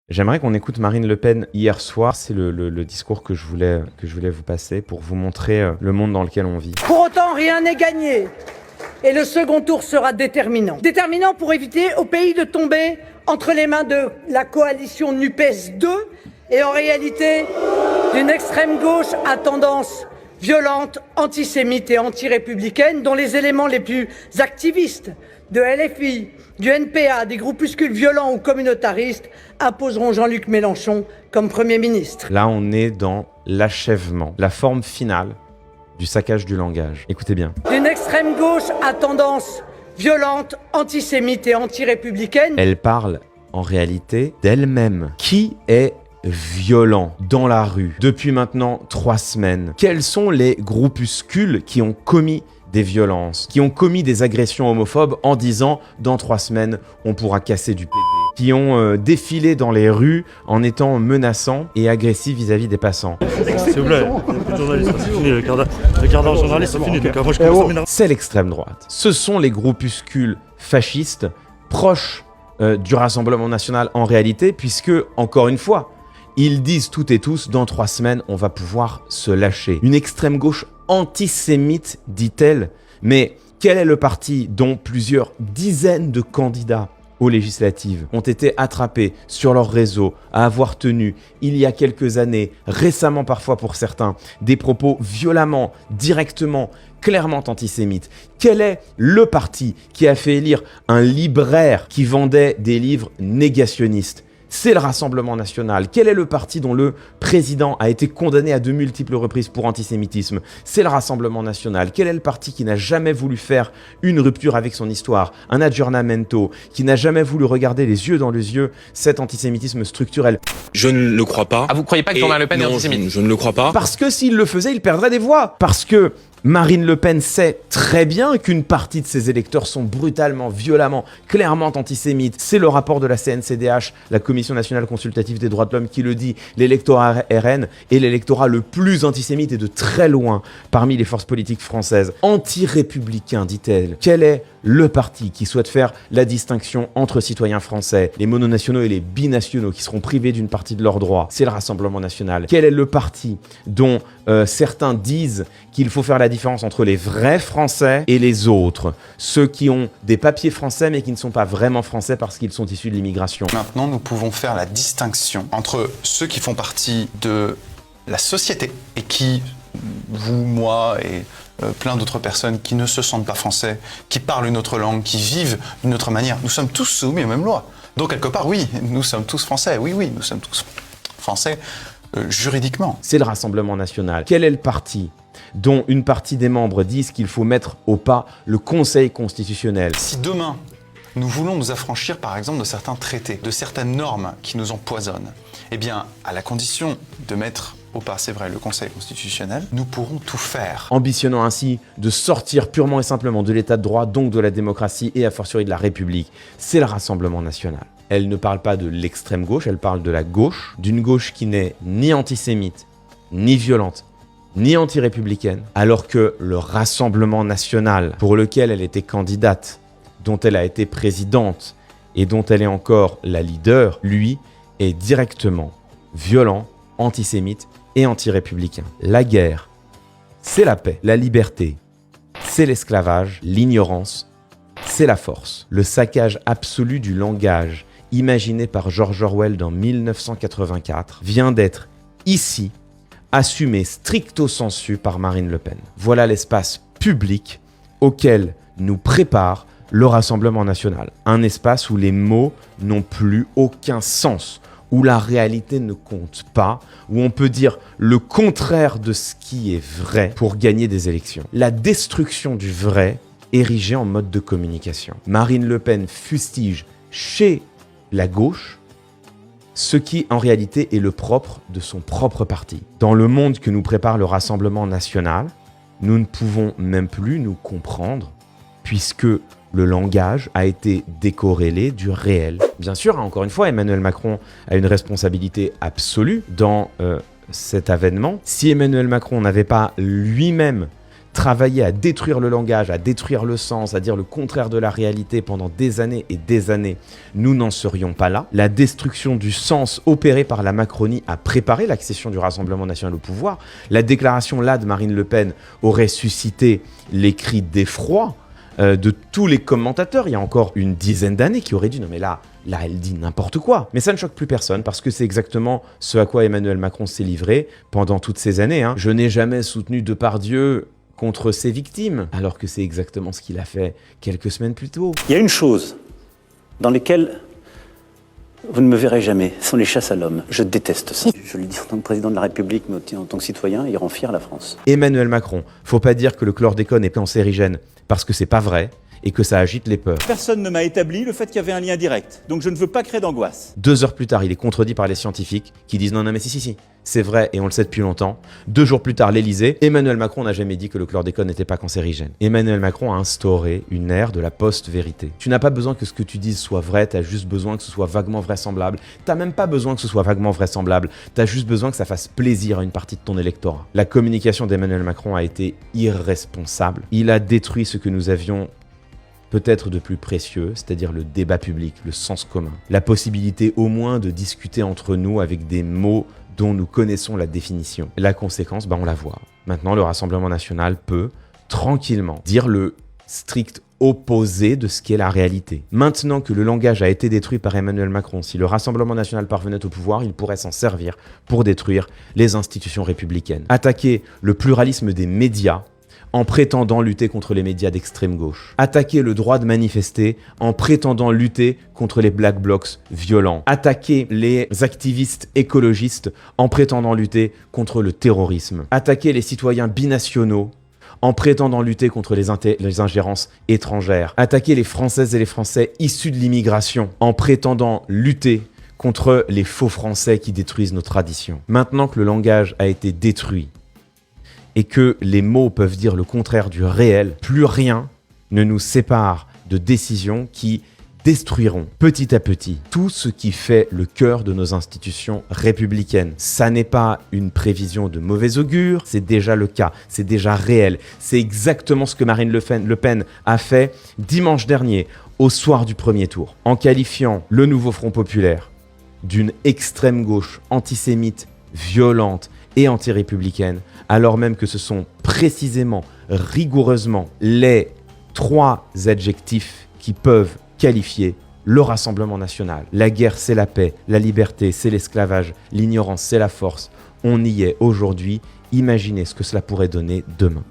J'aimerais qu'on écoute Marine Le Pen hier soir. C'est le discours que je voulais vous passer pour vous montrer le monde dans lequel on vit. Pour autant, rien n'est gagné. Et le second tour sera déterminant. Déterminant pour éviter au pays de tomber entre les mains de la coalition NUPES 2 et en réalité d'une extrême gauche à tendance violente, antisémite et anti-républicaine dont les éléments les plus activistes de LFI, du NPA, des groupuscules violents ou communautaristes imposeront Jean-Luc Mélenchon comme Premier ministre. Là, on est dans l'achèvement, la forme finale du saccage du langage. Écoutez bien. D'une extrême gauche à tendance violente, antisémite et anti-républicaine. Elle parle en réalité d'elle-même. Qui est violent dans la rue depuis maintenant 3 semaines? Quels sont les groupuscules qui ont commis des violences, qui ont commis des agressions homophobes en disant « dans 3 semaines, on pourra casser du PD », qui ont défilé dans les rues en étant menaçants et agressifs vis-à-vis des passants. S'il vous plaît, le journaliste, c'est fini, le quart d'heure journaliste, c'est fini, donc moi je commence à m'énerver. C'est l'extrême droite. Ce sont les groupuscules fascistes proches du Rassemblement national en réalité, puisque, encore une fois, ils disent toutes et tous, dans 3 semaines, on va pouvoir se lâcher. Une extrême gauche antisémite, dit-elle. Mais quel est le parti dont plusieurs dizaines de candidats aux législatives ont été attrapés sur leur réseau à avoir tenu, il y a quelques années, récemment parfois pour certains, des propos violemment, directement, clairement antisémites? Quel est le parti qui a fait élire un libraire qui vendait des livres négationnistes? C'est le Rassemblement national. Quel est le parti dont le président a été condamné à de multiples reprises pour antisémitisme? C'est le Rassemblement national. Quel est le parti qui n'a jamais voulu faire une rupture avec son histoire, un aggiornamento, qui n'a jamais voulu regarder les yeux dans les yeux cet antisémitisme structurel? Je ne le crois pas. Ah, vous croyez pas que Jean-Marie Le Pen est antisémite? Je ne le crois pas. Parce que s'il le faisait, il perdrait des voix. Parce que Marine Le Pen sait très bien qu'une partie de ses électeurs sont brutalement, violemment, clairement antisémites. C'est le rapport de la CNCDH, la Commission nationale consultative des droits de l'homme, qui le dit. L'électorat RN est l'électorat le plus antisémite et de très loin parmi les forces politiques françaises. Anti-républicain, dit-elle. Quel est le parti qui souhaite faire la distinction entre citoyens français, les mononationaux et les binationaux qui seront privés d'une partie de leurs droits? C'est le Rassemblement national. Quel est le parti dont certains disent qu'il faut faire la différence entre les vrais Français et les autres, ceux qui ont des papiers français mais qui ne sont pas vraiment français parce qu'ils sont issus de l'immigration? Maintenant, nous pouvons faire la distinction entre ceux qui font partie de la société et qui, vous, moi et plein d'autres personnes qui ne se sentent pas français, qui parlent une autre langue, qui vivent d'une autre manière. Nous sommes tous soumis aux mêmes lois. Donc quelque part, oui, nous sommes tous français. Oui, nous sommes tous français juridiquement. C'est le Rassemblement national. Quel est le parti dont une partie des membres disent qu'il faut mettre au pas le Conseil constitutionnel? Si demain, nous voulons nous affranchir par exemple de certains traités, de certaines normes qui nous empoisonnent, eh bien, à la condition de mettre au pas, c'est vrai, le Conseil constitutionnel, nous pourrons tout faire. Ambitionnant ainsi de sortir purement et simplement de l'état de droit, donc de la démocratie et a fortiori de la République. C'est le Rassemblement national. Elle ne parle pas de l'extrême gauche, elle parle de la gauche, d'une gauche qui n'est ni antisémite, ni violente, ni anti-républicaine, alors que le Rassemblement national, pour lequel elle était candidate, dont elle a été présidente et dont elle est encore la leader, lui, est directement violent, antisémite et anti-républicain. La guerre, c'est la paix. La liberté, c'est l'esclavage. L'ignorance, c'est la force. Le saccage absolu du langage, imaginé par George Orwell en 1984, vient d'être ici assumé stricto sensu par Marine Le Pen. Voilà l'espace public auquel nous prépare le Rassemblement national. Un espace où les mots n'ont plus aucun sens, où la réalité ne compte pas, où on peut dire le contraire de ce qui est vrai pour gagner des élections. La destruction du vrai érigée en mode de communication. Marine Le Pen fustige chez la gauche ce qui en réalité est le propre de son propre parti. Dans le monde que nous prépare le Rassemblement national, nous ne pouvons même plus nous comprendre puisque le langage a été décorrélé du réel. Bien sûr, encore une fois, Emmanuel Macron a une responsabilité absolue dans cet avènement. Si Emmanuel Macron n'avait pas lui-même travaillé à détruire le langage, à détruire le sens, à dire le contraire de la réalité pendant des années et des années, nous n'en serions pas là. La destruction du sens opérée par la Macronie a préparé l'accession du Rassemblement national au pouvoir. La déclaration là de Marine Le Pen aurait suscité les cris d'effroi de tous les commentateurs il y a encore une dizaine d'années qui auraient dit « Non mais là, elle dit n'importe quoi ». Mais ça ne choque plus personne parce que c'est exactement ce à quoi Emmanuel Macron s'est livré pendant toutes ces années. Je n'ai jamais soutenu Depardieu contre ses victimes, alors que c'est exactement ce qu'il a fait quelques semaines plus tôt. Il y a une chose dans laquelle vous ne me verrez jamais, ce sont les chasses à l'homme. Je déteste ça. Je le dis en tant que président de la République, mais aussi en tant que citoyen, il rend fier la France. Emmanuel Macron, faut pas dire que le chlordécone est cancérigène, parce que c'est pas vrai, et que ça agite les peurs. Personne ne m'a établi le fait qu'il y avait un lien direct, donc je ne veux pas créer d'angoisse. 2 heures plus tard, il est contredit par les scientifiques qui disent non mais si, c'est vrai et on le sait depuis longtemps. 2 jours plus tard, l'Élysée, Emmanuel Macron n'a jamais dit que le chlordécone n'était pas cancérigène. Emmanuel Macron a instauré une ère de la post-vérité. Tu n'as pas besoin que ce que tu dises soit vrai, t'as juste besoin que ce soit vaguement vraisemblable. T'as même pas besoin que ce soit vaguement vraisemblable, t'as juste besoin que ça fasse plaisir à une partie de ton électorat. La communication d'Emmanuel Macron a été irresponsable. Il a détruit ce que nous avions peut-être de plus précieux, c'est-à-dire le débat public, le sens commun. La possibilité au moins de discuter entre nous avec des mots dont nous connaissons la définition. La conséquence, on la voit. Maintenant, le Rassemblement national peut tranquillement dire le strict opposé de ce qu'est la réalité. Maintenant que le langage a été détruit par Emmanuel Macron, si le Rassemblement national parvenait au pouvoir, il pourrait s'en servir pour détruire les institutions républicaines. Attaquer le pluralisme des médias en prétendant lutter contre les médias d'extrême gauche. Attaquer le droit de manifester en prétendant lutter contre les black blocs violents. Attaquer les activistes écologistes en prétendant lutter contre le terrorisme. Attaquer les citoyens binationaux en prétendant lutter contre les ingérences étrangères. Attaquer les Françaises et les Français issus de l'immigration en prétendant lutter contre les faux Français qui détruisent nos traditions. Maintenant que le langage a été détruit, et que les mots peuvent dire le contraire du réel, plus rien ne nous sépare de décisions qui détruiront petit à petit tout ce qui fait le cœur de nos institutions républicaines. Ça n'est pas une prévision de mauvais augure, c'est déjà le cas, c'est déjà réel. C'est exactement ce que Marine Le Pen a fait dimanche dernier, au soir du premier tour, en qualifiant le nouveau Front populaire d'une extrême gauche antisémite, violente et anti-républicaine, alors même que ce sont précisément, rigoureusement, les 3 adjectifs qui peuvent qualifier le Rassemblement national. La guerre, c'est la paix, la liberté, c'est l'esclavage, l'ignorance, c'est la force. On y est aujourd'hui. Imaginez ce que cela pourrait donner demain.